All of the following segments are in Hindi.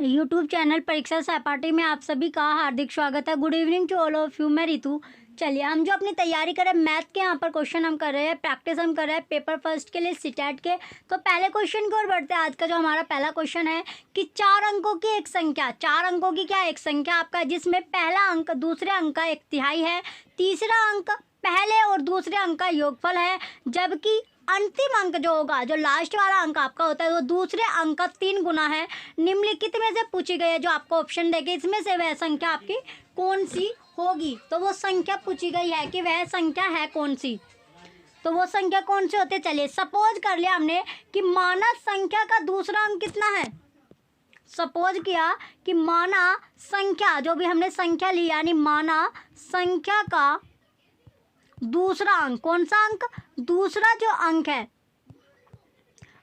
यूट्यूब चैनल परीक्षा सहपाठी में आप सभी का हार्दिक स्वागत है। Good evening to all of you. मैं रितु। चलिए हम जो अपनी तैयारी कर रहे हैं मैथ के, यहाँ पर क्वेश्चन हम कर रहे हैं, प्रैक्टिस हम कर रहे हैं पेपर फर्स्ट के लिए सिटैट के। तो पहले क्वेश्चन की ओर बढ़ते हैं। आज का जो हमारा पहला क्वेश्चन है कि 4 अंकों की एक संख्या, 4 अंकों की क्या एक संख्या आपका, जिसमें पहला अंक दूसरे अंक का 1/3 है, तीसरा अंक पहले और दूसरे अंक का योगफल है, जबकि अंतिम अंक जो होगा, जो लास्ट वाला अंक आपका होता है, वो दूसरे अंक का 3 गुना है। निम्नलिखित में से पूछी गई है, जो आपको ऑप्शन देके इसमें से वह संख्या आपकी कौन सी होगी। तो वो संख्या पूछी गई है कि वह संख्या है कौन सी, तो वो संख्या कौन सी होती है। चलिए सपोज कर लिया हमने कि माना संख्या का दूसरा अंक कितना है। सपोज किया कि माना संख्या, जो भी हमने संख्या ली, यानी माना संख्या का दूसरा अंक, कौन सा अंक, दूसरा जो अंक है,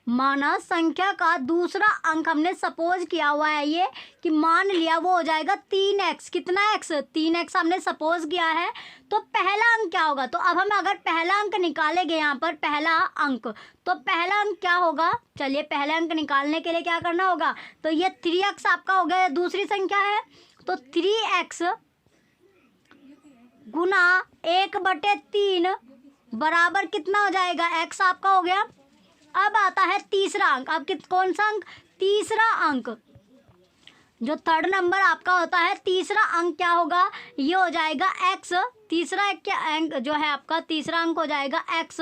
माना संख्या का दूसरा अंक हमने सपोज किया हुआ है ये कि मान लिया वो हो जाएगा 3x। कितना x, 3x हमने सपोज किया है। तो पहला अंक क्या होगा, तो अब हम अगर पहला अंक निकालेंगे, यहाँ पर पहला अंक, तो पहला अंक क्या होगा। चलिए पहला अंक निकालने के लिए क्या करना होगा, तो ये 3x आपका हो गया, दूसरी संख्या है, तो 3x गुना 1/3 बराबर कितना हो जाएगा, x आपका हो गया। अब आता है तीसरा अंक। अब कौन सा अंक, तीसरा अंक, जो थर्ड नंबर आपका होता है, तीसरा अंक क्या होगा, ये हो जाएगा x। तीसरा अंक जो है आपका, तीसरा अंक हो जाएगा x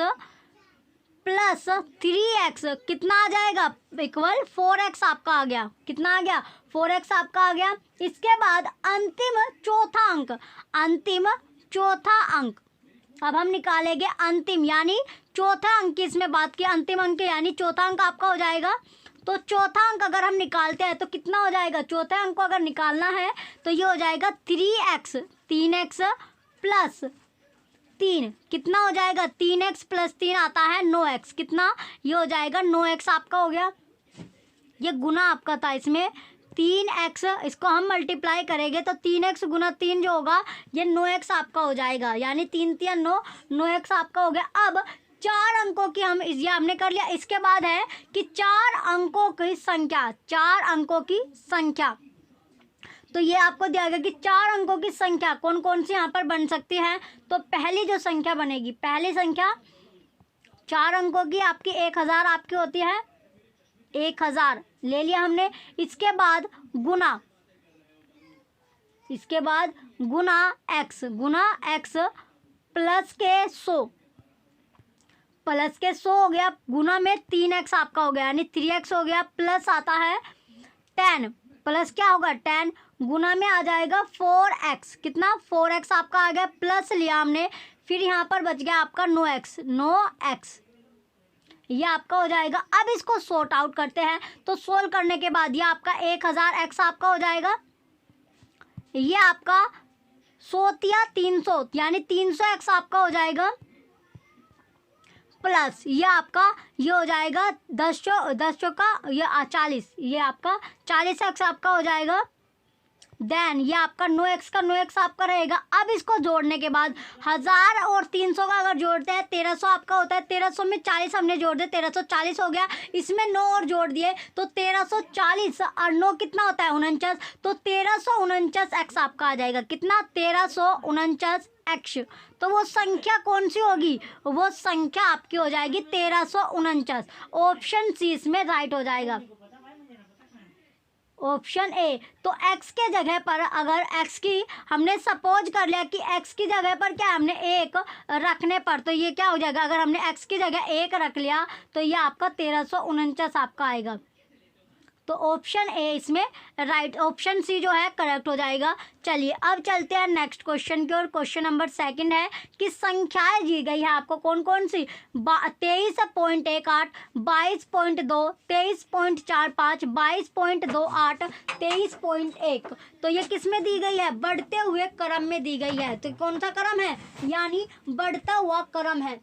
प्लस 3x, कितना आ जाएगा, इक्वल 4x आपका आ गया। कितना आ गया, 4x आपका आ गया। इसके बाद अंतिम चौथा अंक, अंतिम चौथा अंक, अब हम निकालेंगे अंतिम, यानी चौथा अंक की इसमें बात की, अंतिम अंक यानी चौथा अंक आपका हो जाएगा। तो चौथा अंक अगर हम निकालते हैं तो कितना हो जाएगा, चौथे अंक को अगर निकालना है तो ये हो जाएगा 3x, 3x प्लस 3, कितना हो जाएगा, 3x प्लस 3 आता है 9x, कितना, ये हो जाएगा 9x आपका हो गया। ये गुना आपका था, इसमें 3x, इसको हम मल्टीप्लाई करेंगे तो 3x गुना 3 जो होगा ये 9x आपका हो जाएगा, यानी 3 3 9, 9x आपका हो गया। अब 4 अंकों की हम ये हमने कर लिया। इसके बाद है कि 4 अंकों की संख्या, 4 अंकों की संख्या, तो ये आपको दिया गया कि 4 अंकों की संख्या कौन कौन सी यहाँ पर बन सकती है। तो पहली जो संख्या बनेगी, पहली संख्या 4 अंकों की आपकी 1000 आपकी होती है, 1000 ले लिया हमने। इसके बाद गुना, इसके बाद गुना x, गुना x प्लस के 100, प्लस के 100 हो गया, गुना में 3x आपका हो गया, यानी 3x हो गया, प्लस आता है 10, प्लस क्या होगा 10, गुना में आ जाएगा 4x, कितना 4x आपका आ गया, प्लस लिया हमने, फिर यहाँ पर बच गया आपका 9x, 9x ये आपका हो जाएगा। अब इसको सॉर्ट आउट करते हैं, तो सोल्व करने के बाद ये आपका 1000x आपका हो जाएगा, ये आपका 100 या 300, यानी 300x आपका हो जाएगा, प्लस ये आपका ये हो जाएगा 10 का ये 40, ये आपका 40x आपका हो जाएगा। देन ये आपका 9x का 9x आपका रहेगा। अब इसको जोड़ने के बाद 1000 और 300 का अगर जोड़ते हैं 1300 आपका होता है, 1300 में 40 हमने जोड़ दिया, 1340 हो गया, इसमें 9 और जोड़ दिए तो 1340 और 9 कितना होता है 49, तो 1349x आपका आ जाएगा, कितना 1349x। तो वो संख्या कौन सी होगी, वो संख्या आपकी हो जाएगी 1349। ऑप्शन सी इसमें राइट हो जाएगा, ऑप्शन ए। तो x के जगह पर अगर x की हमने सपोज कर लिया कि x की जगह पर क्या हमने 1 रखने पर, तो ये क्या हो जाएगा, अगर हमने x की जगह 1 रख लिया तो ये आपका 1349 आपका आएगा। तो ऑप्शन ए इसमें राइट, ऑप्शन सी जो है करेक्ट हो जाएगा। चलिए अब चलते हैं नेक्स्ट क्वेश्चन की ओर। क्वेश्चन नंबर 2 है कि संख्याएं दी गई है आपको कौन कौन सी, 23.18, 22.2, 23.45, 22.28, 23.1। तो ये किस में दी गई है, बढ़ते हुए क्रम में दी गई है। तो कौन सा क्रम है, यानी बढ़ता हुआ क्रम है।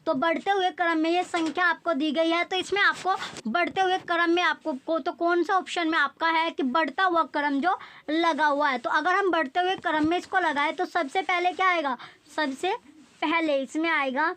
तो बढ़ते हुए क्रम में ये संख्या आपको दी गई है, तो इसमें आपको बढ़ते हुए क्रम में आपको तो कौन सा ऑप्शन में आपका है कि बढ़ता हुआ क्रम जो लगा हुआ है। तो अगर हम बढ़ते हुए क्रम में इसको लगाए तो सबसे पहले क्या आएगा, सबसे पहले इसमें आएगा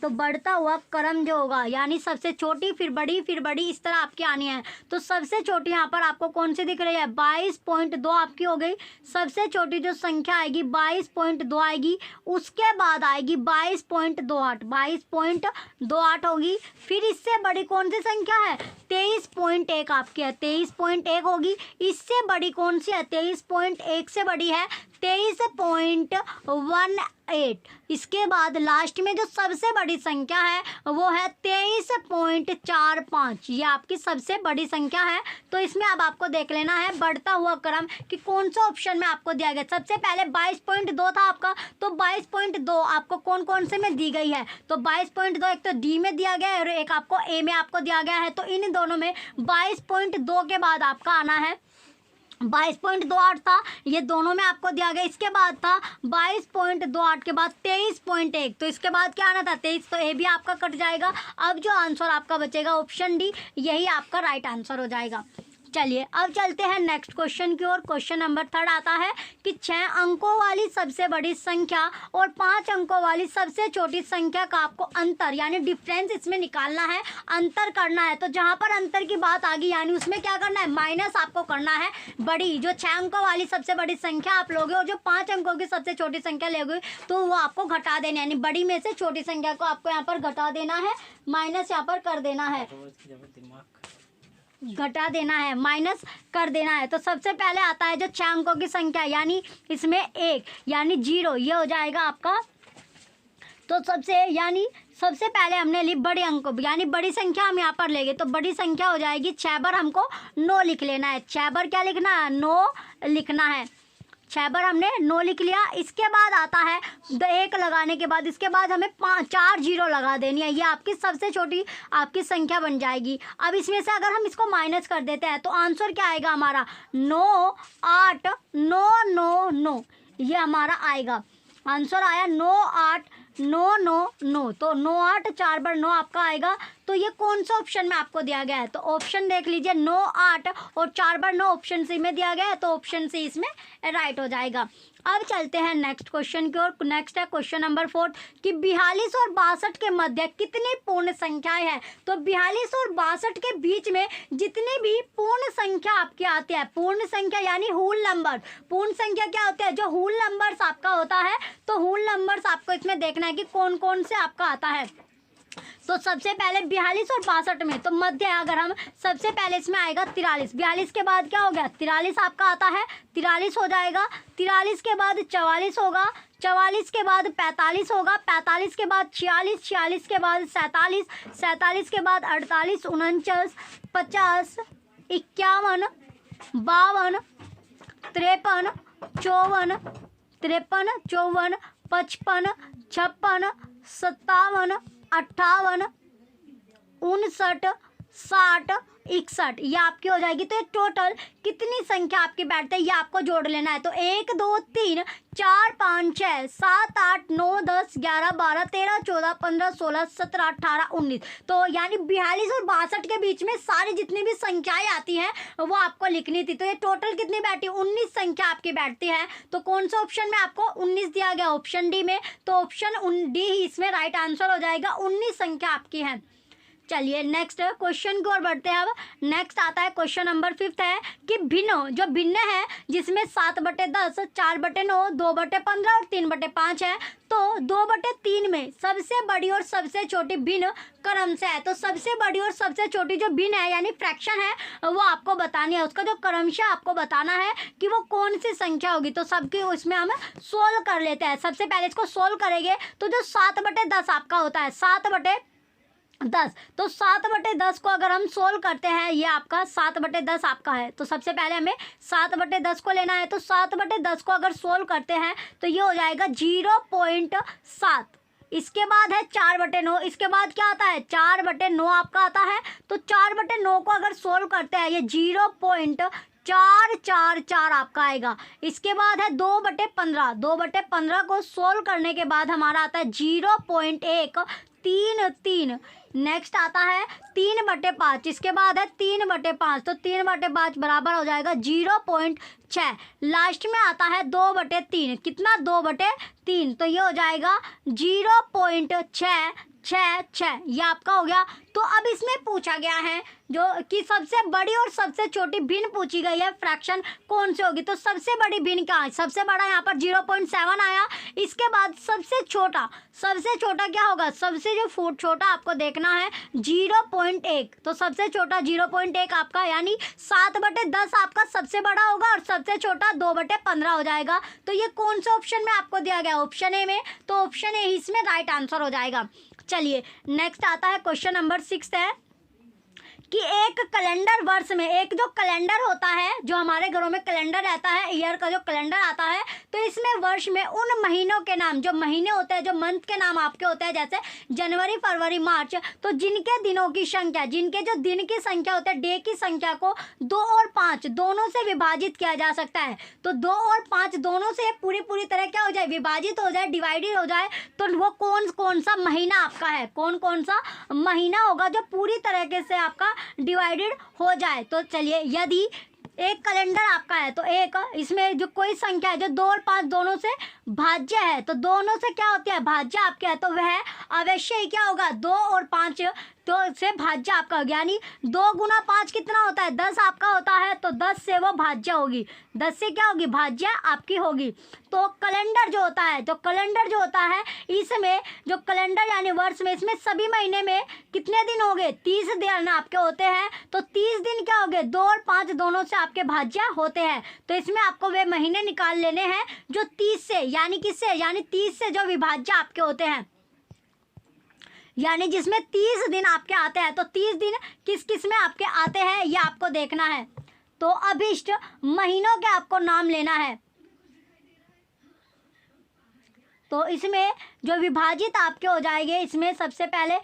तो बढ़ता हुआ क्रम जो होगा यानी सबसे छोटी फिर बड़ी इस तरह आपकी आनी है। तो सबसे छोटी यहाँ पर आपको कौन सी दिख रही है, 22.2 आपकी हो गई। सबसे छोटी जो संख्या आएगी 22.2 आएगी। उसके बाद आएगी 22.28, 22.28 होगी। फिर इससे बड़ी कौन सी संख्या है, 23.1 आपकी है, 23.1 होगी। इससे बड़ी कौन सी है, 23.1 से बड़ी है 23.18। इसके बाद लास्ट में जो सबसे बड़ी संख्या है वो है 23.45। ये आपकी सबसे बड़ी संख्या है। तो इसमें अब आपको देख लेना है बढ़ता हुआ क्रम कि कौन सा ऑप्शन में आपको दिया गया। सबसे पहले 22.2 था आपका, तो 22.2 आपको कौन कौन से में दी गई है, तो 22.2 एक तो डी में दिया गया है और एक आपको ए में आपको दिया गया है। तो इन दोनों में 22.2 के बाद आपका आना है 22.28 था, ये दोनों में आपको दिया गया। इसके बाद था 22.28 के बाद 23.1, तो इसके बाद क्या आना था 23, तो ए भी आपका कट जाएगा। अब जो आंसर आपका बचेगा ऑप्शन डी, यही आपका राइट आंसर हो जाएगा। चलिए अब चलते हैं नेक्स्ट क्वेश्चन की ओर। क्वेश्चन नंबर 3 आता है कि 6 अंकों वाली सबसे बड़ी संख्या और 5 अंकों वाली सबसे छोटी संख्या का आपको अंतर यानी डिफरेंस इसमें निकालना है, अंतर करना है। तो जहाँ पर अंतर की बात आ गई यानी उसमें क्या करना है, माइनस आपको करना है। बड़ी जो 6 अंकों वाली सबसे बड़ी संख्या आप लोगे और जो 5 अंकों की सबसे छोटी संख्या लोगे तो वो आपको घटा देना, यानी बड़ी में से छोटी संख्या को आपको यहाँ पर घटा देना है, माइनस यहाँ पर कर देना है, घटा देना है, माइनस कर देना है। तो सबसे पहले आता है जो 6 अंकों की संख्या यानी इसमें 1 यानी 0, ये हो जाएगा आपका। तो सबसे पहले हमने ली बड़े अंकों यानी बड़ी संख्या हम यहाँ पर लेंगे, तो बड़ी संख्या हो जाएगी 6 बार हमको 9 लिख लेना है। 6 बार क्या लिखना है, 9 लिखना है। 6 बार हमने 9 लिख लिया। इसके बाद आता है 1 लगाने के बाद इसके बाद हमें 4 0 लगा देनी है, ये आपकी सबसे छोटी आपकी संख्या बन जाएगी। अब इसमें से अगर हम इसको माइनस कर देते हैं तो आंसर क्या आएगा हमारा, 9 8 9 9 9, ये हमारा आएगा। आंसर आया 9 8 9 9 9, तो 9 8 4 बार 9 आपका आएगा। तो ये कौन सा ऑप्शन में आपको दिया गया है, तो ऑप्शन देख लीजिए 9 8 और 4 बार 9 ऑप्शन सी में दिया गया है, तो ऑप्शन सी इसमें राइट हो जाएगा। अब चलते हैं नेक्स्ट क्वेश्चन की ओर। नेक्स्ट है क्वेश्चन नंबर 4 कि 42 और 62 के मध्य कितनी पूर्ण संख्याएं हैं। तो 42 और 62 के बीच में जितनी भी पूर्ण संख्या आपकी आती है, पूर्ण संख्या यानी होल नंबर। पूर्ण संख्या क्या होता है, जो होल नंबर्स आपका होता है, तो होल नंबर्स आपको इसमें देखना है कि कौन कौन से आपका आता है। तो सबसे पहले 42 और 62 में तो मध्य अगर हम सबसे पहले इसमें आएगा 43, 42 के बाद क्या हो गया 43 आपका आता है, 43 हो जाएगा। 43 के बाद 44 होगा, 44 के बाद 45 होगा, 45 के बाद 46, 46 के बाद 47, 47 के बाद 48, 49, 50, 51, 52, 53, 54, 53, 54, 55, 56, 57, 58, 59, 60, 61, ये आपकी हो जाएगी। तो ये टोटल कितनी संख्या आपकी बैठते हैं ये आपको जोड़ लेना है। तो 1 2 3 4 5 6 7 8 9 10 11 12 13 14 15 16 17 18 19, तो यानी 42 और 62 के बीच में सारी जितनी भी संख्याएं आती हैं वो आपको लिखनी थी। तो ये टोटल कितनी बैठी, 19 संख्या आपकी बैठती है। तो कौन सा ऑप्शन में आपको 19 दिया गया, ऑप्शन डी में। तो ऑप्शन डी ही इसमें राइट आंसर हो जाएगा, 19 संख्या आपकी है। चलिए नेक्स्ट क्वेश्चन की ओर बढ़ते हैं। अब नेक्स्ट आता है क्वेश्चन नंबर 5 है कि भिन्न जो भिन्न है जिसमें 7/10, 4/9, 2/15 और 3/5 है। तो 2/3 में सबसे बड़ी और सबसे छोटी भिन्न क्रम से है। तो सबसे बड़ी और सबसे छोटी जो भिन्न है यानी फ्रैक्शन है वो आपको बतानी है, उसका जो क्रमशः आपको बताना है कि वो कौन सी संख्या होगी। तो सबकी उसमें हम सोल्व कर लेते हैं। सबसे पहले इसको सोल्व करेंगे तो जो 7/10 आपका होता है 7/10, तो 7/10 को अगर हम सोल्व करते हैं, ये आपका 7/10 आपका है। तो सबसे पहले हमें 7/10 को लेना है। तो 7/10 को अगर सोल्व करते हैं तो ये हो जाएगा 0.7। इसके बाद है 4/9, इसके बाद क्या आता है 4/9 आपका आता है। तो 4/9 को अगर सोल्व करते हैं ये 0.444 आपका आएगा। इसके बाद है 2/15, 2/15 को सोल्व करने के बाद हमारा आता है 0.133। नेक्स्ट आता है 3/5, इसके बाद है 3/5, तो 3/5 बराबर हो जाएगा 0.6। लास्ट में आता है 2/3, कितना 2/3, तो ये हो जाएगा 0.6 6 6, ये आपका हो गया। तो अब इसमें पूछा गया है जो कि सबसे बड़ी और सबसे छोटी भिन्न पूछी गई है, फ्रैक्शन कौन सी होगी। तो सबसे बड़ी भिन्न क्या है, सबसे बड़ा यहाँ पर 0.7 आया। इसके बाद सबसे छोटा क्या होगा, सबसे जो फुट छोटा आपको देखना है 0.1। तो सबसे छोटा 0.1 आपका, यानी 7/10 आपका सबसे बड़ा होगा और सबसे छोटा 2/15 हो जाएगा। तो ये कौन से ऑप्शन में आपको दिया गया, ऑप्शन ए में। तो ऑप्शन ए इसमें राइट आंसर हो जाएगा। चलिए नेक्स्ट आता है क्वेश्चन नंबर 6 है कि एक कैलेंडर वर्ष में, एक जो कैलेंडर होता है, जो हमारे घरों में कैलेंडर रहता है, ईयर का जो कैलेंडर आता है, तो इसमें वर्ष में उन महीनों के नाम, जो महीने होते हैं, जो मंथ के नाम आपके होते हैं, जैसे जनवरी, फरवरी, मार्च, तो जिनके दिनों की संख्या, जिनके जो दिन की संख्या होता है, डे की संख्या को 2 और 5 दोनों से विभाजित किया जा सकता है। तो 2 और 5 दोनों से पूरी तरह क्या हो जाए, विभाजित हो जाए, डिवाइडेड हो जाए, तो वो कौन सा महीना आपका है, कौन सा महीना होगा जो पूरी तरीके से आपका डिवाइडेड हो जाए। तो चलिए, यदि एक कैलेंडर आपका है तो एक इसमें जो कोई संख्या है जो 2 और 5 दोनों से भाज्य है, तो दोनों से क्या होती है, भाज्य आपके है, तो वह अवश्य ही क्या होगा, 2 और 5 तो से भाज्य आपका होगा। यानी 2 × 5 कितना होता है, 10 आपका होता है। तो 10 से वो भाज्य होगी, 10 से क्या होगी, भाज्य आपकी होगी। तो कैलेंडर जो होता है, इसमें जो कैलेंडर यानी वर्ष में, इसमें सभी महीने में कितने दिन हो गए, 30 दिन आपके होते हैं। तो 30 दिन क्या हो गए, 2 और 5 दोनों से आपके भाज्य होते हैं। तो इसमें आपको वे महीने निकाल लेने हैं जो 30 से, यानी किससे, यानी 30 से जो विभाज्य आपके होते हैं, यानी जिसमें 30 दिन आपके आते हैं। तो 30 दिन किस में आपके आते हैं, ये आपको देखना है। तो अभिष्ट महीनों के आपको नाम लेना है। तो इसमें जो विभाजित आपके हो जाएंगे, इसमें सबसे पहले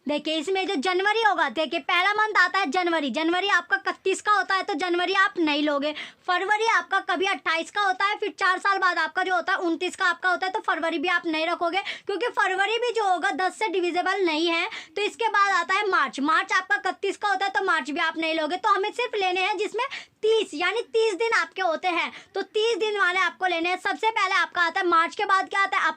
देखिए, इसमें जो जनवरी होगा, देखिए पहला मंथ आता है जनवरी आपका 31 का होता है, तो जनवरी आप नहीं लोगे। फरवरी आपका कभी 28 का होता है, फिर 4 साल बाद आपका जो होता है 29 का आपका होता है, तो फरवरी भी आप नहीं रखोगे, क्योंकि फरवरी भी जो होगा 10 से डिविजिबल नहीं है। तो इसके बाद आता है मार्च आपका 31 का होता है, तो मार्च भी आप नहीं लोगे। तो हमें सिर्फ लेने हैं जिसमें 30, यानी 30 दिन आपके होते हैं। तो 30 दिन वाले आपको लेने हैं। सबसे पहले आपका आता है मार्च, के बाद क्या आता है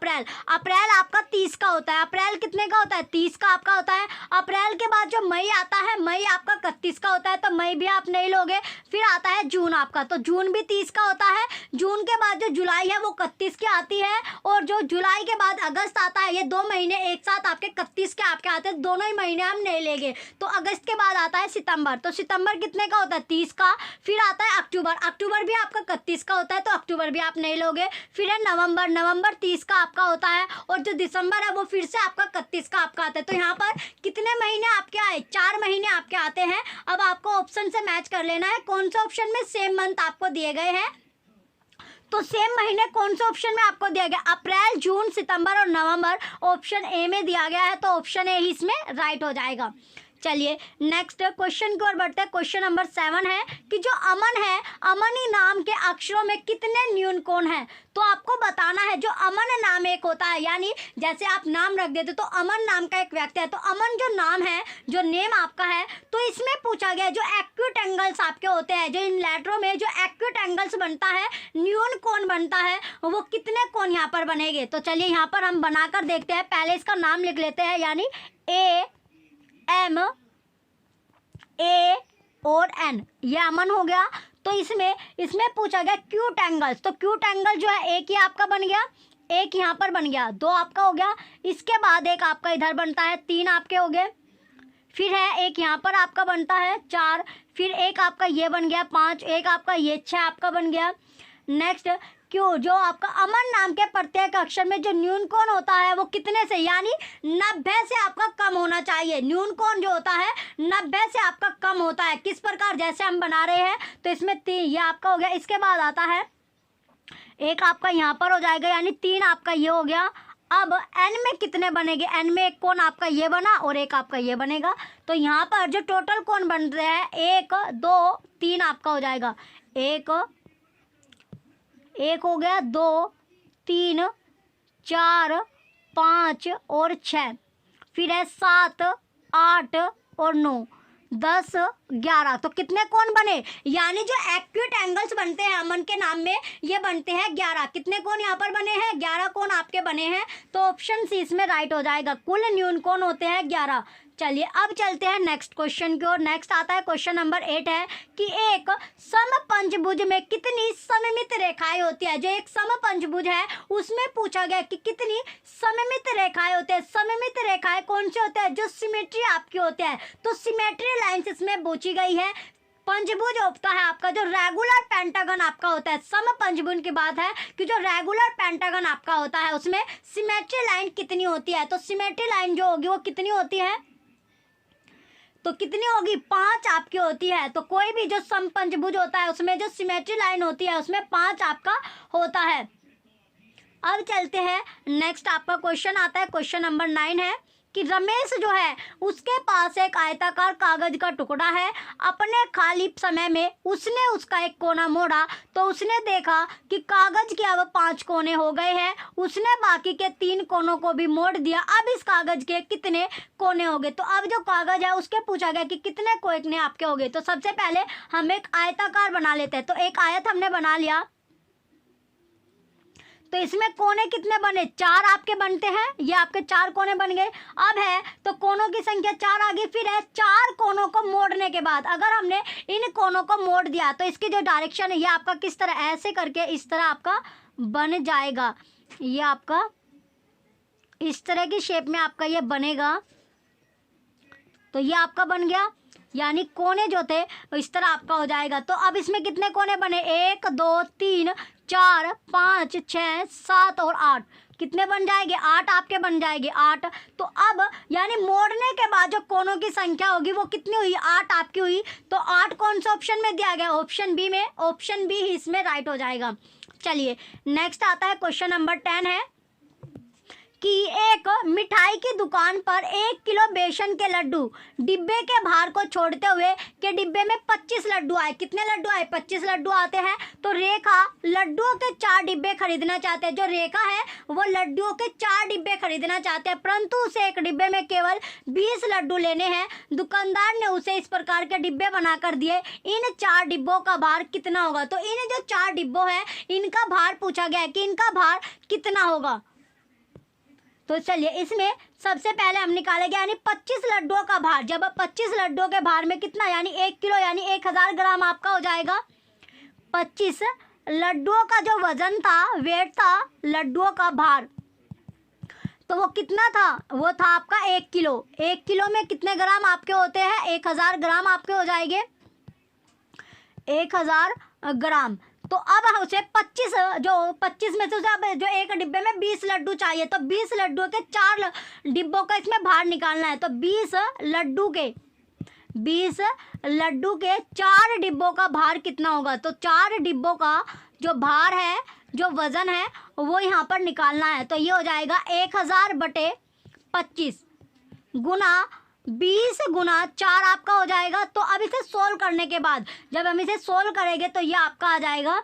अप्रैल आपका 30 का होता है। अप्रैल कितने का होता है, 30 का आपका होता है। अप्रैल के बाद जो मई आता है, मई आपका 31 का होता है, तो मई भी आप नहीं लोगे। फिर आता है जून आपका, तो जून भी 30 का होता है। जून के बाद जो जुलाई है वो 31 की आती है, और जो जुलाई के बाद अगस्त आता है, ये 2 महीने एक साथ आपके 31 के आपके आते हैं, दोनों ही महीने हम नहीं लेंगे। तो अगस्त के बाद आता है सितंबर, तो सितंबर कितने का होता है, 30 का। फिर आता है अक्टूबर भी आपका 31 का होता है, तो अक्टूबर भी आप नहीं लोगे। फिर है नवंबर 30 का आपका होता है, और जो दिसंबर है वो फिर से आपका 31 का आपका आता है। तो यहाँ पर कितने महीने आपके आए, 4 महीने आपके आते हैं। अब आपको ऑप्शन से मैच कर लेना है कौन सा ऑप्शन में सेम मंथ आपको दिए गए हैं। तो सेम महीने कौन से ऑप्शन में आपको दिया गया, अप्रैल, जून, सितंबर और नवंबर ऑप्शन ए में दिया गया है। तो ऑप्शन ए ही इसमें राइट हो जाएगा। चलिए नेक्स्ट क्वेश्चन की ओर बढ़ते हैं। क्वेश्चन नंबर 7 है कि जो अमन है, अमनी नाम के अक्षरों में कितने न्यून कोण हैं। तो आपको बताना है, जो अमन नाम एक होता है, यानी जैसे आप नाम रख देते तो अमन नाम का एक व्यक्ति है, तो अमन जो नाम है, जो नेम आपका है, तो इसमें पूछा गया जो एक्यूट एंगल्स आपके होते हैं, जो इन लेटरों में जो एक्यूट एंगल्स बनता है, न्यून कोण बनता है, वो कितने कोण यहाँ पर बनेंगे। तो चलिए यहाँ पर हम बनाकर देखते हैं। पहले इसका नाम लिख लेते हैं, यानी AM, A और N, ये अमन हो गया। तो इसमें पूछा गया क्यूट एंगल्स, तो क्यूट एंगल जो है एक ही आपका बन गया, एक यहाँ पर बन गया, 2 आपका हो गया। इसके बाद एक आपका इधर बनता है, 3 आपके हो गए। फिर है एक यहाँ पर आपका बनता है 4, फिर एक आपका ये बन गया 5, एक आपका ये 6 आपका बन गया। नेक्स्ट क्यों, जो आपका अमन नाम के प्रत्येक अक्षर में जो न्यून कोण होता है वो कितने से, यानी 90 से आपका कम होना चाहिए। न्यून कोण जो होता है 90 से आपका कम होता है। किस प्रकार, जैसे हम बना रहे हैं, तो इसमें 3 ये आपका हो गया। इसके बाद आता है एक आपका यहाँ पर हो जाएगा, यानी 3 आपका ये हो गया। अब N में कितने बनेंगे, N में एक कोण आपका ये बना और एक आपका ये बनेगा। तो यहाँ पर जो टोटल कोण बन रहे हैं 1 2 3 आपका हो जाएगा। एक हो गया, 2 3 4 5 और 6, फिर है 7 8 और 9। 10, 11, तो कितने कोण बने, यानी जो एक्यूट एंगल्स बनते हैं अमन के नाम में ये बनते हैं 11। कितने कोण यहाँ पर बने हैं, 11 कोण आपके बने हैं, तो ऑप्शन सी इसमें राइट हो जाएगा। कुल न्यून कोण होते हैं 11। चलिए अब चलते हैं नेक्स्ट क्वेश्चन की ओर। नेक्स्ट आता है क्वेश्चन नंबर 8 है कि एक समपंचभुज में कितनी सममित रेखाएं होती है। जो एक समपंचभुज है उसमें पूछा गया कि कितनी सममित रेखाएं होती है। सममित रेखाएं कौन सी होती है, जो सिमेट्री आपकी होती है, तो सिमेट्री लाइंस इसमें पूछी गई है। पंचभुज होता है आपका जो रेगुलर पेंटागन आपका होता है। समपंचभुज की बात है कि जो रेगुलर पेंटागन आपका होता है उसमें सिमेट्री लाइन कितनी होती है, तो सिमेट्री लाइन जो होगी वो कितनी होती है, तो कितनी होगी, 5 आपकी होती है। तो कोई भी जो समपंचभुज होता है उसमें जो सिमेट्री लाइन होती है उसमें 5 आपका होता है। अब चलते हैं नेक्स्ट आपका क्वेश्चन आता है, क्वेश्चन नंबर 9 है कि रमेश जो है उसके पास एक आयताकार कागज का टुकड़ा है। अपने खाली समय में उसने उसका एक कोना मोड़ा तो उसने देखा कि कागज के अब 5 कोने हो गए हैं। उसने बाकी के 3 कोनों को भी मोड़ दिया। अब इस कागज के कितने कोने हो गए, तो अब जो कागज है उसके पूछा गया कि कितने कोने आपके हो गए। तो सबसे पहले हम एक आयताकार बना लेते हैं। तो एक आयत हमने बना लिया, तो इसमें कोने कितने बने, 4 आपके बनते हैं। ये आपके 4 कोने बन गए। अब है तो कोनों की संख्या 4 आ गई। फिर है 4 कोनों को मोड़ने के बाद अगर हमने इन कोनों को मोड़ दिया तो इसकी जो डायरेक्शन है ये आपका किस तरह, ऐसे करके इस तरह आपका बन जाएगा। ये आपका इस तरह की शेप में आपका ये बनेगा। तो ये आपका बन गया, यानी कोने जो थे इस तरह आपका हो जाएगा। तो अब इसमें कितने कोने बने, 1, 2, 3, 4, 5, 6, 7 और 8। कितने बन जाएंगे, 8 आपके बन जाएंगे, 8। तो अब यानी मोड़ने के बाद जो कोनों की संख्या होगी वो कितनी हुई, 8 आपकी हुई। तो 8 कौन सा ऑप्शन में दिया गया, ऑप्शन बी में। ऑप्शन बी ही इसमें राइट हो जाएगा। चलिए नेक्स्ट आता है क्वेश्चन नंबर 10 है कि एक मिठाई की दुकान पर 1 किलो बेसन के लड्डू डिब्बे के भार को छोड़ते हुए के डिब्बे में 25 लड्डू आए। कितने लड्डू आए, 25 लड्डू आते हैं। तो रेखा लड्डुओं के 4 डिब्बे खरीदना चाहते हैं। जो रेखा है वो लड्डुओं के 4 डिब्बे खरीदना चाहते हैं, परंतु उसे एक डिब्बे में केवल 20 लड्डू लेने हैं। दुकानदार ने उसे इस प्रकार के डिब्बे बनाकर दिए। इन 4 डिब्बों का भार कितना होगा, तो इन जो 4 डिब्बों है इनका भार पूछा गया है कि इनका भार कितना होगा। तो चलिए इसमें सबसे पहले हम निकालेंगे, यानी 25 लड्डुओं का भार। जब 25 लड्डुओं के भार में कितना, यानी 1 किलो यानी 1000 ग्राम आपका हो जाएगा। 25 लड्डुओं का जो वजन था, वेट था लड्डुओं का भार, तो वो कितना था, वो था आपका 1 किलो। 1 किलो में कितने ग्राम आपके होते हैं, 1000 ग्राम आपके हो जाएंगे, 1000 ग्राम। तो अब उसे 25 में से उसे अब जो एक डिब्बे में 20 लड्डू चाहिए, तो 20 लड्डू के 4 डिब्बों का इसमें भार निकालना है। तो 20 लड्डू के 4 डिब्बों का भार कितना होगा, तो 4 डिब्बों का जो भार है, जो वज़न है वो यहाँ पर निकालना है। तो ये हो जाएगा 1000 बटे 25 गुना 20 गुना 4 आपका हो जाएगा। तो अब इसे सोल्व करने के बाद जब हम इसे सोल्व करेंगे तो ये आपका आ जाएगा,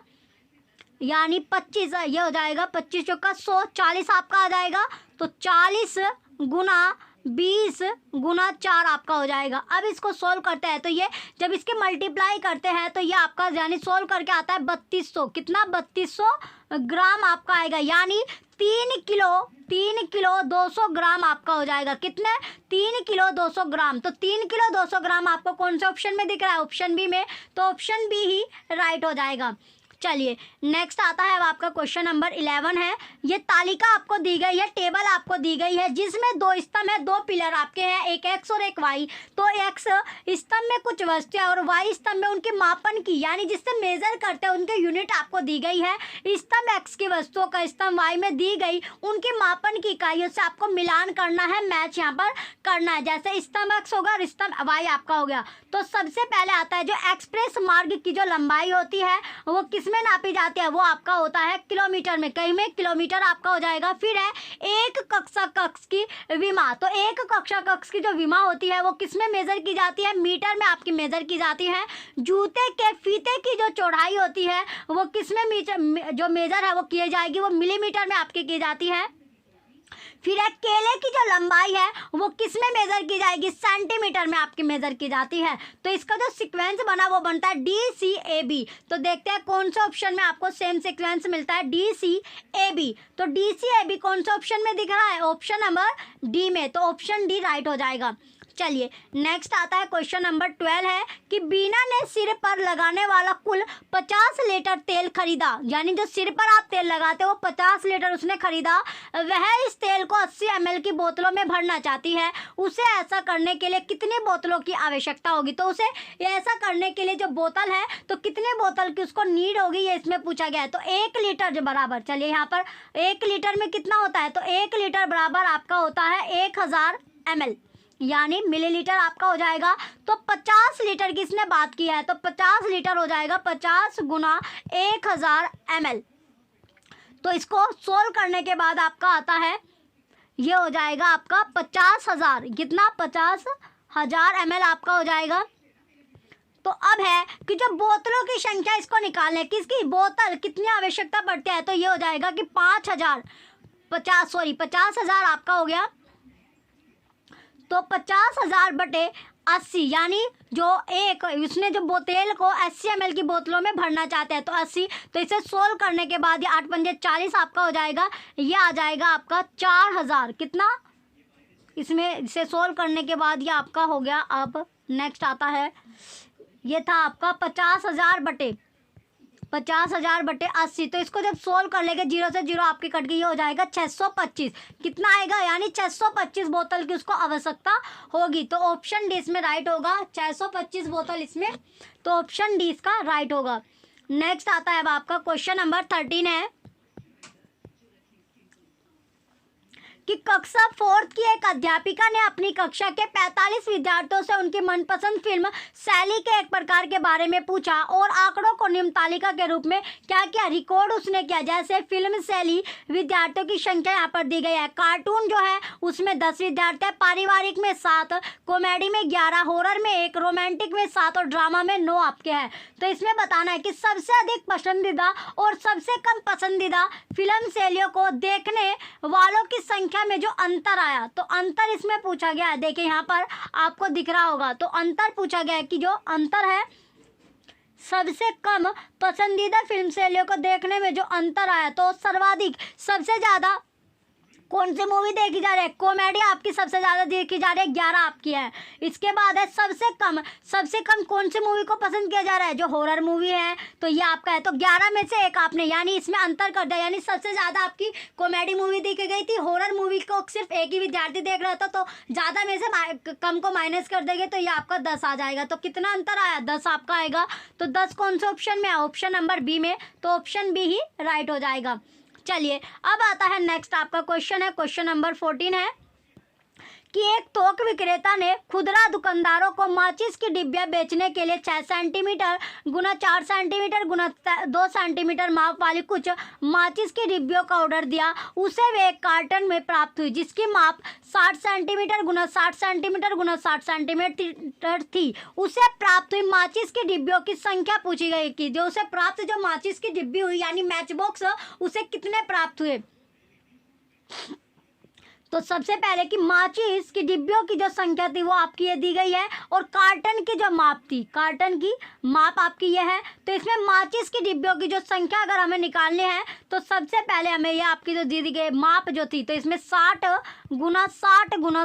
यानी 25, ये हो जाएगा 25 चौका 100, 40 आपका आ जाएगा। तो 40 गुना 20 गुना 4 आपका हो जाएगा। अब इसको सोल्व करते हैं तो ये जब इसके मल्टीप्लाई करते हैं तो ये आपका यानी सोल्व करके आता है 3200। कितना, 3200 ग्राम आपका आएगा, यानी 3 किलो 200 ग्राम आपका हो जाएगा। कितने, 3 किलो 200 ग्राम। तो 3 किलो 200 ग्राम आपको कौन से ऑप्शन में दिख रहा है, ऑप्शन बी में। तो ऑप्शन बी ही राइट हो जाएगा। चलिए नेक्स्ट आता है अब आपका क्वेश्चन नंबर 11 है। ये तालिका आपको दी गई है, टेबल आपको दी गई है जिसमें 2 स्तंभ है, 2 पिलर आपके हैं, एक एक्स और एक वाई। तो एक्स स्तंभ में कुछ वस्तुएं और वाई स्तंभ में उनके मापन की, यानी जिससे मेजर करते हैं उनके यूनिट आपको दी गई है। स्तंभ एक्स की वस्तुओं का स्तंभ वाई में दी गई उनके मापन की इकाइयों से आपको मिलान करना है, मैच यहाँ पर करना है। जैसे स्तंभ एक्स होगा और स्तंभ वाई आपका हो गया। तो सबसे पहले आता है जो एक्सप्रेस मार्ग की जो लंबाई होती है वो किसमें नापी जाती है, वो आपका होता है किलोमीटर में, कहीं में किलोमीटर आपका हो जाएगा। फिर है एक कक्षा कक्ष की विमा। तो एक कक्षा कक्ष की जो विमा होती है वो किसमें मेजर की जाती है, मीटर में आपकी मेजर की जाती है। जूते के फीते की जो चौड़ाई होती है वो किसमें जो मेजर है वो की जाएगी, वो मिलीमीटर में आपकी की जाती है। फिर है केले की जो लंबाई है वो किस में मेजर की जाएगी, सेंटीमीटर में आपकी मेजर की जाती है। तो इसका जो सीक्वेंस बना वो बनता है DCAB। तो देखते हैं कौन से ऑप्शन में आपको सेम सीक्वेंस मिलता है, DCAB। तो DCAB कौन से ऑप्शन में दिख रहा है, ऑप्शन नंबर डी में। तो ऑप्शन डी राइट हो जाएगा। चलिए नेक्स्ट आता है क्वेश्चन नंबर 12 है कि बीना ने सिर पर लगाने वाला कुल 50 लीटर तेल खरीदा, यानी जो सिर पर आप तेल लगाते हो वो 50 लीटर उसने खरीदा। वह इस तेल को 80 ml की बोतलों में भरना चाहती है। उसे ऐसा करने के लिए कितनी बोतलों की आवश्यकता होगी। तो उसे ऐसा करने के लिए जो बोतल है तो कितने बोतल की उसको नीड होगी, ये इसमें पूछा गया है। तो 1 लीटर जो बराबर, चलिए यहाँ पर 1 लीटर में कितना होता है, तो 1 लीटर बराबर आपका होता है 1000 ml, यानी मिलीलीटर आपका हो जाएगा। तो 50 लीटर की इसने बात की है, तो 50 लीटर हो जाएगा 50 गुना 1000 ml। तो इसको सोल्व करने के बाद आपका आता है, ये हो जाएगा आपका 50,000, कितना 50,000 ml आपका हो जाएगा। तो अब है कि जो बोतलों की संख्या इसको निकालने, किसकी बोतल कितनी आवश्यकता पड़ती है, तो ये हो जाएगा कि 50,000 आपका हो गया। तो 50,000 बटे 80, यानी जो एक उसने जो बोतल को 80 ml की बोतलों में भरना चाहते हैं तो 80। तो इसे सोल्व करने के बाद ये 8 पंजे 40 आपका हो जाएगा। ये आ जाएगा आपका 4000, कितना इसमें इसे सोल्व करने के बाद ये आपका हो गया। अब नेक्स्ट आता है, ये था आपका 50,000 बटे 80। तो इसको जब सोल्व कर लेंगे 0 से 0 आपकी कट गई, ये हो जाएगा 625। कितना आएगा, यानी 625 बोतल की उसको आवश्यकता होगी। तो ऑप्शन डी इसमें राइट होगा, 625 बोतल इसमें। तो ऑप्शन डी इसका राइट होगा। नेक्स्ट आता है अब आपका क्वेश्चन नंबर 13 है कि कक्षा 4th की एक अध्यापिका ने अपनी कक्षा के 45 विद्यार्थियों से उनकी मनपसंद फिल्म शैली के एक प्रकार के बारे में पूछा और आंकड़ों को निम्न तालिका के रूप में क्या क्या रिकॉर्ड उसने किया। जैसे फिल्म शैली विद्यार्थियों की संख्या यहाँ पर दी गई है। कार्टून जो है उसमें 10 विद्यार्थी है, पारिवारिक में 7, कॉमेडी में 11, हॉरर में 1, रोमांटिक में 7 और ड्रामा में 9 आपके हैं। तो इसमें बताना है कि सबसे अधिक पसंदीदा और सबसे कम पसंदीदा फिल्म शैलियों को देखने वालों की संख्या में जो अंतर आया। तो अंतर इसमें पूछा गया है, देखिए यहाँ पर आपको दिख रहा होगा। तो अंतर पूछा गया है कि जो अंतर है सबसे कम पसंदीदा फिल्म शैलियों को देखने में जो अंतर आया, तो सर्वाधिक सबसे ज़्यादा कौन सी मूवी देखी जा रही है, कॉमेडी आपकी सबसे ज़्यादा देखी जा रही है, 11 आपकी है। इसके बाद है सबसे कम कौन सी मूवी को पसंद किया जा रहा है, जो हॉरर मूवी है, तो ये आपका है। तो 11 में से एक आपने, यानी इसमें अंतर कर दिया, यानी सबसे ज़्यादा आपकी कॉमेडी मूवी देखी गई थी, हॉरर मूवी को सिर्फ एक ही विद्यार्थी देख रहा था। तो ज़्यादा में से कम को माइनस कर देंगे तो ये आपका 10 आ जाएगा। तो कितना अंतर आया, 10 आपका आएगा। तो 10 कौन से ऑप्शन में है, ऑप्शन नंबर बी में। तो ऑप्शन बी ही राइट हो जाएगा। चलिए अब आता है नेक्स्ट आपका क्वेश्चन है, क्वेश्चन नंबर 14 है कि एक थोक विक्रेता ने खुदरा दुकानदारों को माचिस की डिब्बियां बेचने के लिए 6 सेंटीमीटर गुना 4 सेंटीमीटर गुना 2 सेंटीमीटर माप वाली कुछ माचिस की डिब्बियों का ऑर्डर दिया। उसे वे एक कार्टन में प्राप्त हुई जिसकी माप 60 सेंटीमीटर गुना 60 सेंटीमीटर गुना 60 सेंटीमीटर थी। उसे प्राप्त हुई माचिस की डिब्बियों की संख्या पूछी गई कि जो उसे प्राप्त जो माचिस की डिब्बी हुई यानी मैच बॉक्स, उसे कितने प्राप्त हुए। तो सबसे पहले कि माचिस की डिब्बियों की जो संख्या थी वो आपकी ये दी गई है और कार्टन की जो माप थी, कार्टन की माप आपकी ये है। तो इसमें माचिस की डिब्बियों की जो संख्या अगर हमें निकालनी है तो सबसे पहले हमें ये आपकी जो दी गई माप जो थी, तो इसमें 60 गुना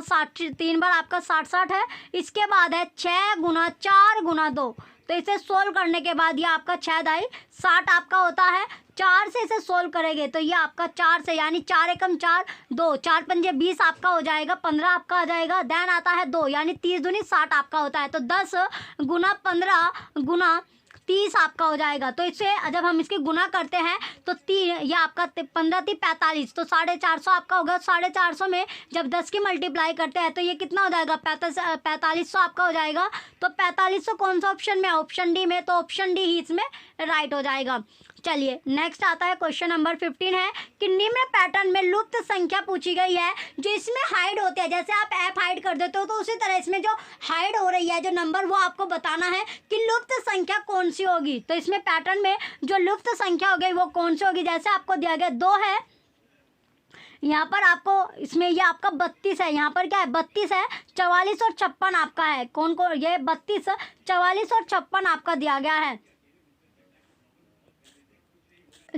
60 3 बार आपका 60 है। इसके बाद है 6 गुना 4 गुना 2। तो इसे सोल्व करने के बाद ये आपका 6 दाई 60 आपका होता है। 4 से इसे सोल्व करेंगे तो ये आपका 4 से, यानी 4 एकम 4 2, 4 पंजे 20 आपका हो जाएगा, 15 आपका आ जाएगा। देन आता है 2, यानी 30 दूनी 60 आपका होता है। तो 10 गुना 15 गुना 30 आपका हो जाएगा। तो इसे जब हम इसकी गुना करते हैं तो 3 ये आपका 15 3 45, तो 450 आपका होगा। 450 में जब 10 की मल्टीप्लाई करते हैं तो ये कितना हो जाएगा, 4500 आपका हो जाएगा। तो 4500 कौन सा ऑप्शन में है, ऑप्शन डी में। तो ऑप्शन डी ही इसमें राइट हो जाएगा। चलिए नेक्स्ट आता है क्वेश्चन नंबर 15 है कि निम्न पैटर्न में लुप्त संख्या पूछी गई है जो इसमें हाइड होते हैं। जैसे आप ऐप हाइड कर देते हो तो उसी तरह इसमें जो हाइड हो रही है जो नंबर, वो आपको बताना है कि लुप्त संख्या कौन सी होगी। तो इसमें पैटर्न में जो लुप्त संख्या हो गई वो कौन सी होगी। जैसे आपको दिया गया 2 है, यहाँ पर आपको इसमें ये आपका 32 है, यहाँ पर क्या है 32 है, 44 और 56 आपका है। कौन कौन, ये 32, 44 और 56 आपका दिया गया है।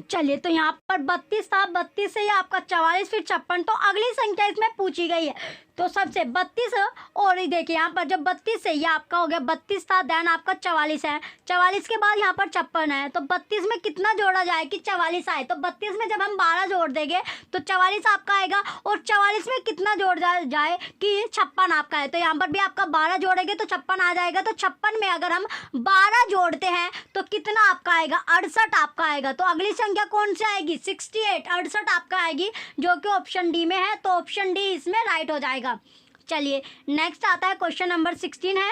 चलिए तो यहाँ पर 32 था, 32 से ये आपका 44 फिर 56, तो अगली संख्या इसमें पूछी गई है। तो सबसे 32 और ये देखिए यहाँ पर जब 32 से ये आपका हो गया 32 था, देन आपका 44 है, 44 के बाद यहाँ पर 56 है। तो 32 में कितना जोड़ा जाए कि 44 आए, तो 32 में जब हम 12 जोड़ देंगे तो 44 आपका आएगा, और 44 में कितना जोड़ जाए कि 56 आपका है। तो यहाँ पर भी आपका 12 जोड़ेंगे तो 56 आ जाएगा। तो 56 में अगर हम 12 जोड़ते हैं तो कितना आपका आएगा, 68 आपका आएगा। तो अगली संख्या कौन सी आएगी, 68, 68 आपका आएगी, जो कि ऑप्शन डी में है। तो ऑप्शन डी इसमें राइट हो जाएगा। चलिए नेक्स्ट आता है क्वेश्चन नंबर 16 है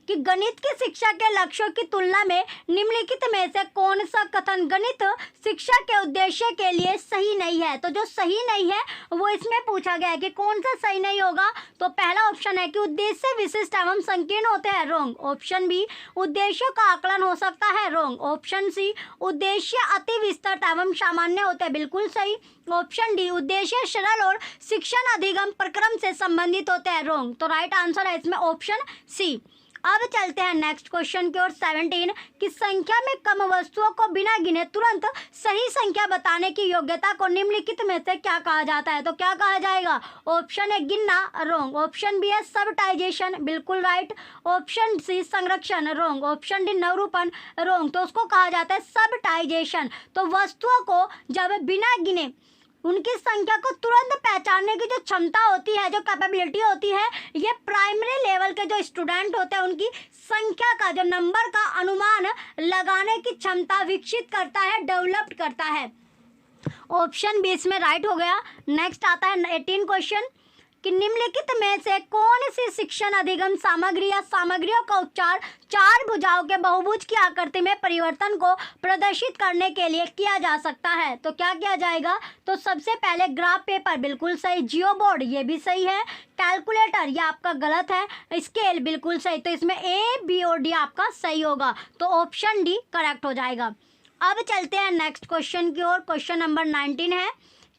कि गणित की शिक्षा के लक्ष्यों की तुलना में निम्नलिखित में से कौन सा कथन गणित शिक्षा के उद्देश्य के लिए सही नहीं है। तो जो सही नहीं है वो इसमें पूछा गया है कि कौन सा सही नहीं होगा। तो पहला ऑप्शन है कि उद्देश्य विशिष्ट एवं संकीर्ण होते हैं, रॉन्ग। ऑप्शन बी, उद्देश्यों का आकलन हो सकता है, रॉन्ग। ऑप्शन सी, उद्देश्य अति विस्तृत एवं सामान्य होते हैं, बिल्कुल सही। ऑप्शन डी, उद्देश्य सरल और शिक्षण अधिगम प्रक्रम से संबंधित होते हैं, रॉन्ग। तो राइट आंसर है इसमें ऑप्शन सी। अब चलते हैं नेक्स्ट क्वेश्चन की ओर 17 कि संख्या में कम वस्तुओं को बिना गिने तुरंत सही संख्या बताने की योग्यता को निम्नलिखित में से क्या कहा जाता है। तो क्या कहा जाएगा, ऑप्शन ए गिनना, रॉन्ग। ऑप्शन बी है सबटाइजेशन, बिल्कुल राइट। ऑप्शन सी संरक्षण, रॉन्ग। ऑप्शन डी नवरूपण, रॉन्ग। तो उसको कहा जाता है सबटाइजेशन। तो वस्तुओं को जब बिना गिने उनकी संख्या को तुरंत पहचानने की जो क्षमता होती है, जो कैपेबिलिटी होती है, ये प्राइमरी लेवल के जो स्टूडेंट होते हैं उनकी संख्या का, जो नंबर का अनुमान लगाने की क्षमता विकसित करता है, डेवलप्ड करता है। ऑप्शन बी इसमें राइट हो गया। नेक्स्ट आता है 18 क्वेश्चन कि निम्नलिखित में से कौन सी शिक्षण अधिगम सामग्री या सामग्रियों का उपचार चार भुजाओं के बहुभुज की आकृति में परिवर्तन को प्रदर्शित करने के लिए किया जा सकता है। तो क्या किया जाएगा, तो सबसे पहले ग्राफ पेपर, बिल्कुल सही। जियो बोर्ड, ये भी सही है। कैलकुलेटर, ये आपका गलत है। स्केल, बिल्कुल सही। तो इसमें ए, बी और डी आपका सही होगा। तो ऑप्शन डी करेक्ट हो जाएगा। अब चलते हैं नेक्स्ट क्वेश्चन की ओर। क्वेश्चन नंबर 19 है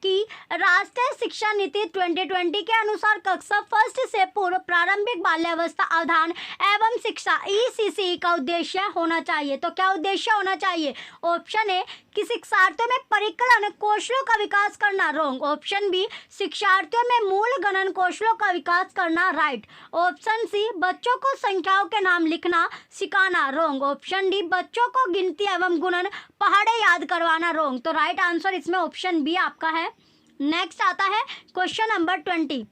कि राष्ट्रीय शिक्षा नीति 2020 के अनुसार कक्षा फर्स्ट से पूर्व प्रारंभिक बाल्यावस्था अवधान एवं शिक्षा ECCE का उद्देश्य होना चाहिए। तो क्या उद्देश्य होना चाहिए, ऑप्शन ए कि शिक्षार्थियों में परिकलन कौशलों का विकास करना, रॉन्ग। ऑप्शन बी, शिक्षार्थियों में मूल गणन कौशलों का विकास करना, राइट। ऑप्शन सी, बच्चों को संख्याओं के नाम लिखना सिखाना, रॉन्ग। ऑप्शन डी, बच्चों को गिनती एवं गुणन पहाड़े याद करवाना, रॉन्ग। तो राइट आंसर इसमें ऑप्शन बी आपका है। नेक्स्ट आता है क्वेश्चन नंबर 20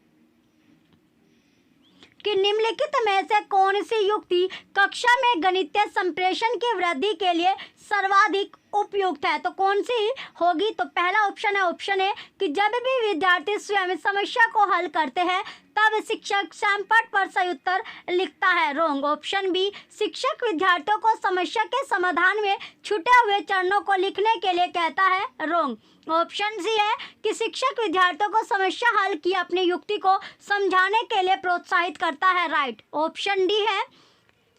कि निम्नलिखित में से कौन सी युक्ति कक्षा में गणितीय संप्रेषण की वृद्धि के लिए सर्वाधिक उपयुक्त है। तो कौन सी होगी, तो पहला ऑप्शन है ऑप्शन ए कि जब भी विद्यार्थी स्वयं समस्या को हल करते हैं तब शिक्षक सैमपट पर सही उत्तर लिखता है, रॉन्ग। ऑप्शन बी, शिक्षक विद्यार्थियों को समस्या के समाधान में छूटे हुए चरणों को लिखने के लिए कहता है, रॉन्ग। ऑप्शन सी है कि शिक्षक विद्यार्थियों को समस्या हल की अपनी युक्ति को समझाने के लिए प्रोत्साहित करता है, राइट। ऑप्शन डी है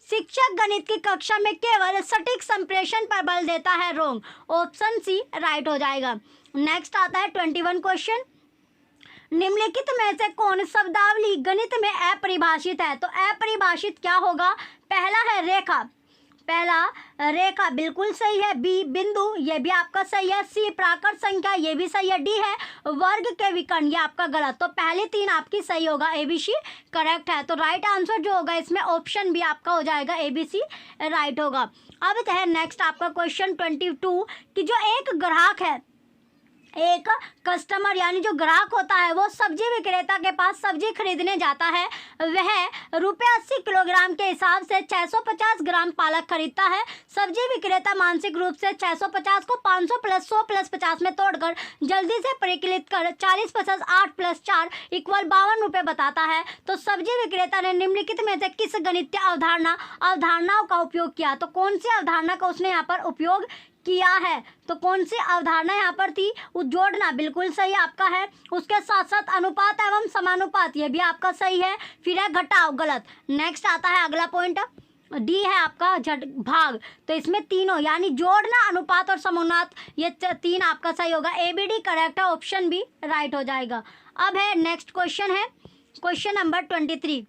शिक्षक गणित की कक्षा में केवल सटीक संप्रेषण पर बल देता है, रॉन्ग। ऑप्शन सी राइट हो जाएगा। नेक्स्ट आता है 21 क्वेश्चन, निम्नलिखित में से कौन शब्दावली गणित में अपरिभाषित है। तो अपरिभाषित क्या होगा, पहला है रेखा, पहला रेखा बिल्कुल सही है। बी, बिंदु, ये भी आपका सही है। सी, प्राकृत संख्या, ये भी सही है। डी है वर्ग के विकर्ण, ये आपका गलत। तो पहले तीन आपकी सही होगा, ABC करेक्ट है। तो राइट आंसर जो होगा इसमें ऑप्शन बी आपका हो जाएगा, ABC राइट होगा। अब है नेक्स्ट आपका क्वेश्चन 22 कि जो एक ग्राहक है, एक कस्टमर यानी जो ग्राहक होता है वो सब्जी विक्रेता के पास सब्जी खरीदने जाता है, वह रुपये 80 किलोग्राम के हिसाब से 650 ग्राम पालक खरीदता है। सब्जी विक्रेता मानसिक रूप से 650 को 500 प्लस 100 प्लस 50 में तोड़कर जल्दी से परिकलित कर 40 + 8 + 4 = 52 रुपये बताता है। तो सब्जी विक्रेता ने निम्नलिखित में से किस गणितीय अवधारणाओं का उपयोग किया। तो कौन सी अवधारणा का उसने यहाँ पर उपयोग किया है, तो कौन सी अवधारणा यहाँ पर थी, जोड़ना बिल्कुल सही आपका है। उसके साथ साथ अनुपात एवं समानुपात, ये भी आपका सही है। फिर है घटाव, गलत। नेक्स्ट आता है अगला पॉइंट, डी है आपका झट भाग। तो इसमें तीनों यानी जोड़ना, अनुपात और समोन्नत, ये तीन आपका सही होगा। ए बी डी करेक्ट है, ऑप्शन बी राइट हो जाएगा। अब है नेक्स्ट क्वेश्चन है क्वेश्चन नंबर 23।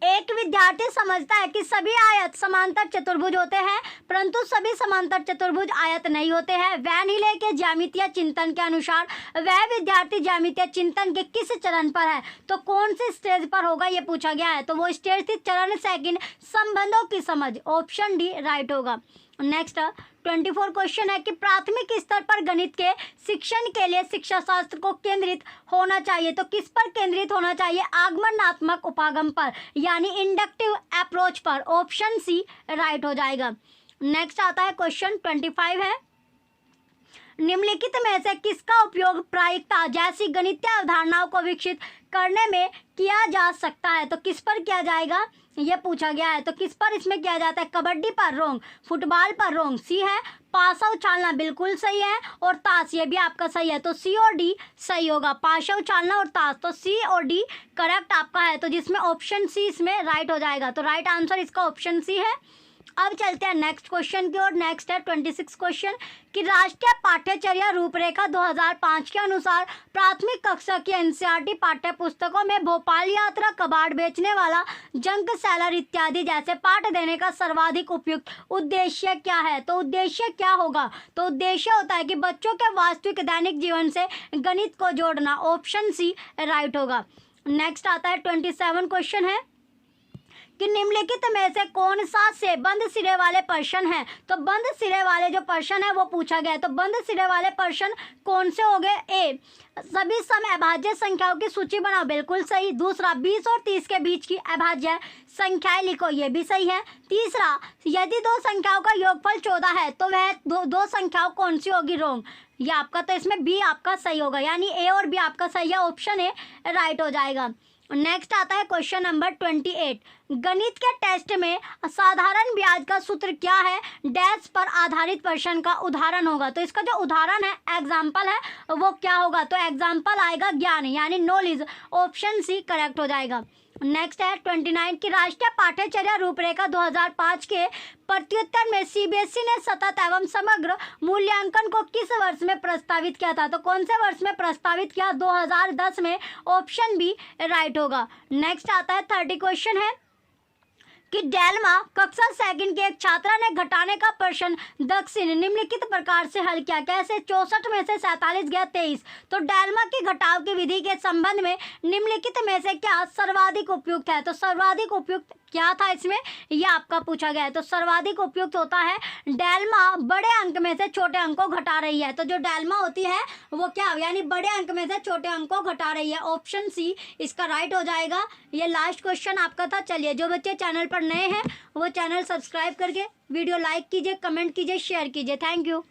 एक विद्यार्थी समझता है कि सभी आयत समांतर चतुर्भुज होते हैं, परंतु सभी समांतर चतुर्भुज आयत नहीं होते हैं। वैन हिले के ज्यामितीय चिंतन के अनुसार वह विद्यार्थी ज्यामितीय चिंतन के किस चरण पर है? तो कौन से स्टेज पर होगा ये पूछा गया है। तो वो स्टेज थी चरण सेकंड, संबंधों की समझ, ऑप्शन डी राइट होगा। नेक्स्ट 24 क्वेश्चन है कि प्राथमिक स्तर पर गणित के शिक्षण के लिए शिक्षा शास्त्र को केंद्रित होना चाहिए। तो किस पर केंद्रित होना चाहिए? आगमनात्मक उपागम पर, यानी इंडक्टिव अप्रोच पर, ऑप्शन सी राइट हो जाएगा। नेक्स्ट आता है क्वेश्चन 25 है, निम्नलिखित में से किसका उपयोग प्रायिकता जैसी गणितीय अवधारणाओं को विकसित करने में किया जा सकता है? तो किस पर किया जाएगा ये पूछा गया है। तो किस पर इसमें किया जाता है? कबड्डी पर रोंग, फुटबॉल पर रोंग, सी है। पासा उछालना बिल्कुल सही है, और ताश ये भी आपका सही है। तो सी और डी सही होगा, पासा उछालना और ताश। तो सी और डी करेक्ट आपका है, तो जिसमें ऑप्शन सी इसमें राइट हो जाएगा। तो राइट आंसर इसका ऑप्शन सी है। अब चलते हैं नेक्स्ट क्वेश्चन की ओर। नेक्स्ट है 26 क्वेश्चन कि राष्ट्रीय पाठ्यचर्या रूपरेखा 2005 के अनुसार प्राथमिक कक्षा की एनसीईआरटी पाठ्य पुस्तकों में भोपाल यात्रा, कबाड़ बेचने वाला, जंक सेलर इत्यादि जैसे पाठ देने का सर्वाधिक उपयुक्त उद्देश्य क्या है? तो उद्देश्य क्या होगा? तो उद्देश्य होता है कि बच्चों के वास्तविक दैनिक जीवन से गणित को जोड़ना, ऑप्शन सी राइट होगा। नेक्स्ट आता है 27 क्वेश्चन है कि निम्नलिखित में से कौन सा से बंद सिरे वाले प्रश्न है? तो बंद सिरे वाले जो प्रश्न है वो पूछा गया है। तो बंद सिरे वाले प्रश्न कौन से हो गए? ए, सभी सम अभाज्य संख्याओं की सूची बनाओ, बिल्कुल सही। दूसरा, 20 और 30 के बीच की अभाज्य संख्याएं लिखो, ये भी सही है। तीसरा, यदि दो संख्याओं का योगफल 14 है तो वह दो संख्याओं कौन सी होगी? रोंग, ये आपका, तो इसमें बी आपका सही होगा, यानी ए और बी आपका सही है, ऑप्शन ए राइट हो जाएगा। नेक्स्ट आता है क्वेश्चन नंबर 28। गणित के टेस्ट में साधारण ब्याज का सूत्र क्या है? डैश पर आधारित प्रश्न का उदाहरण होगा। तो इसका जो उदाहरण है, एग्जाम्पल है, वो क्या होगा? तो एग्जाम्पल आएगा ज्ञान, यानी नॉलेज, ऑप्शन सी करेक्ट हो जाएगा। नेक्स्ट है 29 की राष्ट्रीय पाठ्यचर्या रूपरेखा 2005 के प्रत्युत्तर में सीबीएसई ने सतत एवं समग्र मूल्यांकन को किस वर्ष में प्रस्तावित किया था? तो कौन से वर्ष में प्रस्तावित किया? 2010 में, ऑप्शन बी राइट होगा। नेक्स्ट आता है 30 क्वेश्चन है कि डेल्मा कक्षा सेकंड के एक छात्रा ने घटाने का प्रश्न दक्षिण निम्नलिखित प्रकार से हल किया। कैसे? 64 में से 47 गया 23। तो डेल्मा की घटाव की विधि के संबंध में निम्नलिखित में से क्या सर्वाधिक उपयुक्त है? तो सर्वाधिक उपयुक्त क्या था इसमें, ये आपका पूछा गया है। तो सर्वाधिक उपयुक्त होता है डेल्मा बड़े अंक में से छोटे अंक को घटा रही है। तो जो डेल्मा होती है वो क्या, यानी बड़े अंक में से छोटे अंक को घटा रही है, ऑप्शन सी इसका राइट हो जाएगा। ये लास्ट क्वेश्चन आपका था। चलिए, जो बच्चे चैनल पर नए हैं वो चैनल सब्सक्राइब करके वीडियो लाइक कीजिए, कमेंट कीजिए, शेयर कीजिए। Thank you.